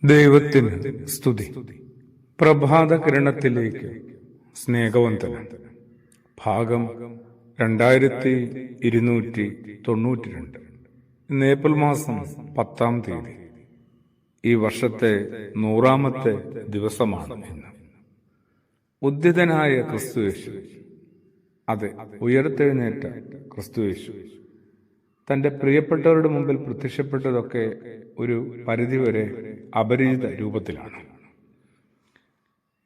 ദൈവത്തിന് സ്തുതി. പ്രഭാത കിരണത്തിലേക്ക് സ്നേഹവന്ദനം. ഭാഗം 2292. ഇന്ന് ഏപ്രിൽ മാസം 10-ാം തീയതി. ഈ വർഷത്തെ 100-ാമത്തെ ദിവസമാണ് ഇന്ന്. ഉദ്ധിതനായ ക്രിസ്തുയേശു, അതെ, ഉയർത്തെഴുന്നേറ്റ ക്രിസ്തുയേശു തന്റെ പ്രിയപ്പെട്ടവരുടെ മുമ്പിൽ പ്രത്യക്ഷപ്പെട്ടതൊക്കെ ഒരു പരിധിവരെ അപരിചിത രൂപത്തിലാണ്.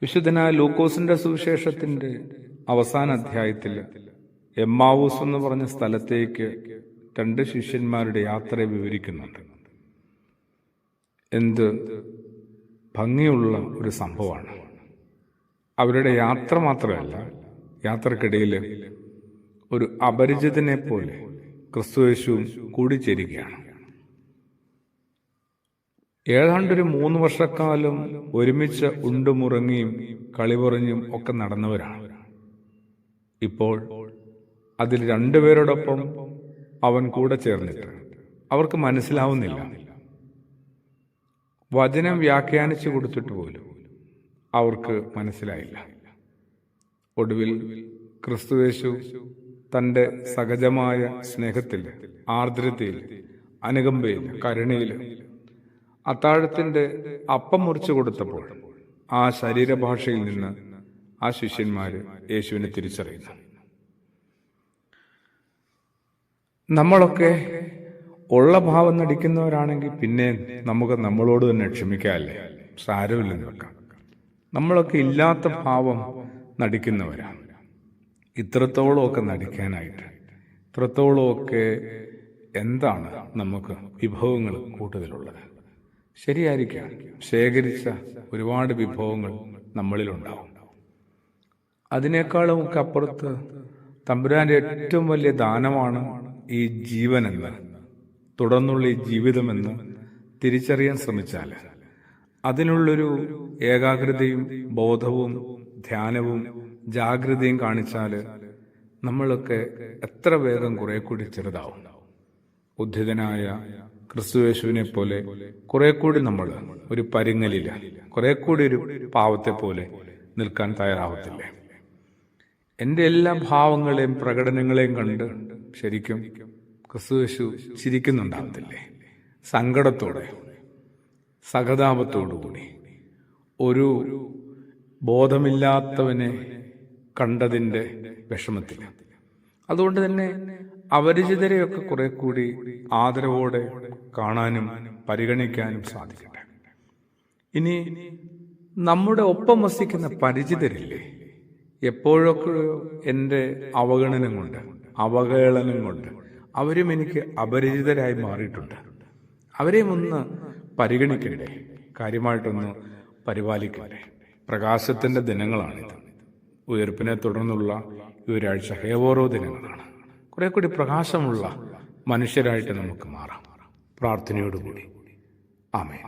വിശുദ്ധനായ ലൂക്കോസിന്റെ സുവിശേഷത്തിന്റെ അവസാന അധ്യായത്തിൽ എമ്മാവൂസ് എന്ന് പറഞ്ഞ സ്ഥലത്തേക്ക് 2 ശിഷ്യന്മാരുടെ യാത്രയെ വിവരിക്കുന്നുണ്ട്. എന്ത് ഭംഗിയുള്ള ഒരു സംഭവമാണ്. അവരുടെ യാത്ര മാത്രമല്ല, യാത്രക്കിടയിൽ ഒരു അപരിചിതനെ പോലെ ക്രിസ്തുയേശുവും കൂടിച്ചേരുകയാണ്. ഏതാണ്ടൊരു 3 വർഷക്കാലം ഒരുമിച്ച് ഉണ്ടുമുറങ്ങിയും കളിപറഞ്ഞും ഒക്കെ നടന്നവരാണ്. ഇപ്പോൾ അതിൽ 2 പേരോടൊപ്പം അവൻ കൂടെ ചേർന്നിട്ട് അവർക്ക് മനസ്സിലാവുന്നില്ല. വചനം വ്യാഖ്യാനിച്ചു കൊടുത്തിട്ട് പോലും അവർക്ക് മനസ്സിലായില്ല. ഒടുവിൽ ക്രിസ്തുയേശു തന്റെ സഹജമായ സ്നേഹത്തിൽ, ആർദ്രതയിൽ, അനുകമ്പയിൽ, കരുണയിൽ അത്താഴത്തിന്റെ അപ്പം മുറിച്ചു കൊടുത്തപ്പോൾ ആ ശരീരഭാഷയിൽ നിന്ന് ആ ശിഷ്യന്മാര് യേശുവിനെ തിരിച്ചറിയുന്നു. നമ്മളൊക്കെ ഉള്ള ഭാവം നടിക്കുന്നവരാണെങ്കിൽ പിന്നെ നമുക്ക് നമ്മളോട് തന്നെ ക്ഷമിക്കാല്ലേ, സാരമില്ലെന്ന് വെക്കാം. നമ്മളൊക്കെ ഇല്ലാത്ത ഭാവം നടിക്കുന്നവരാണ്. ഇത്രത്തോളമൊക്കെ നടിക്കാനായിട്ട്, ഇത്രത്തോളമൊക്കെ എന്താണ് നമുക്ക് വിഭവങ്ങൾ കൂടുതലുള്ളത്? ശരിയായിരിക്കാം, ശേഖരിച്ച ഒരുപാട് വിഭവങ്ങൾ നമ്മളിലുണ്ടാവും. അതിനേക്കാളും ഒക്കെ അപ്പുറത്ത് തമ്പുരാന്റെ ഏറ്റവും വലിയ ദാനമാണ് ഈ ജീവനെന്ന്, തുടർന്നുള്ള ഈ ജീവിതമെന്ന് തിരിച്ചറിയാൻ ശ്രമിച്ചാൽ, അതിനുള്ളൊരു ഏകാഗ്രതയും ബോധവും ധ്യാനവും ജാഗ്രതയും കാണിച്ചാൽ നമ്മളൊക്കെ എത്ര വേഗം കുറെ കൂടി ചെറുതാവും. ഉദ്ധിതനായ ക്രിസ്തുയേശുവിനെ പോലെ കുറെ കൂടി നമ്മൾ ഒരു പരിങ്ങലില്ല, കുറെ കൂടി ഒരു പാവത്തെ പോലെ നിൽക്കാൻ തയ്യാറാവത്തില്ലേ? എൻ്റെ എല്ലാ ഭാവങ്ങളെയും പ്രകടനങ്ങളെയും കണ്ട് ശരിക്കും ക്രിസ്തുയേശു ചിരിക്കുന്നുണ്ടാവത്തില്ലേ? സങ്കടത്തോടെ, സഹതാപത്തോടുകൂടി, ഒരു ബോധമില്ലാത്തവനെ കണ്ടതിൻ്റെ വിഷമത്തിൽ. അതുകൊണ്ട് തന്നെ അപരിചിതരെയൊക്കെ കുറെ കൂടി ആദരവോടെ കാണാനും പരിഗണിക്കാനും സാധിക്കട്ടെ. ഇനി നമ്മുടെ ഒപ്പം വസിക്കുന്ന പരിചിതരില്ലേ, എപ്പോഴൊക്കെ എൻ്റെ അവഗണനം കൊണ്ട്, അവഹേളനം കൊണ്ട് അവരും എനിക്ക് അപരിചിതരായി മാറിയിട്ടുണ്ട്. അവരെയും ഒന്ന് പരിഗണിക്കണ്ടേ, കാര്യമായിട്ടൊന്ന് പരിപാലിക്കണ്ടേ? പ്രകാശത്തിന്റെ ദിനങ്ങളാണിത്. ഉയർപ്പിനെ തുടർന്നുള്ള ഈ ഒരാഴ്ച ഹേവോറോ ദിനങ്ങളാണ്. കുറെ കൂടി പ്രകാശമുള്ള മനുഷ്യരായിട്ട് നമുക്ക് മാറാം. പ്രാർത്ഥനയോടുകൂടി. ആമേൻ.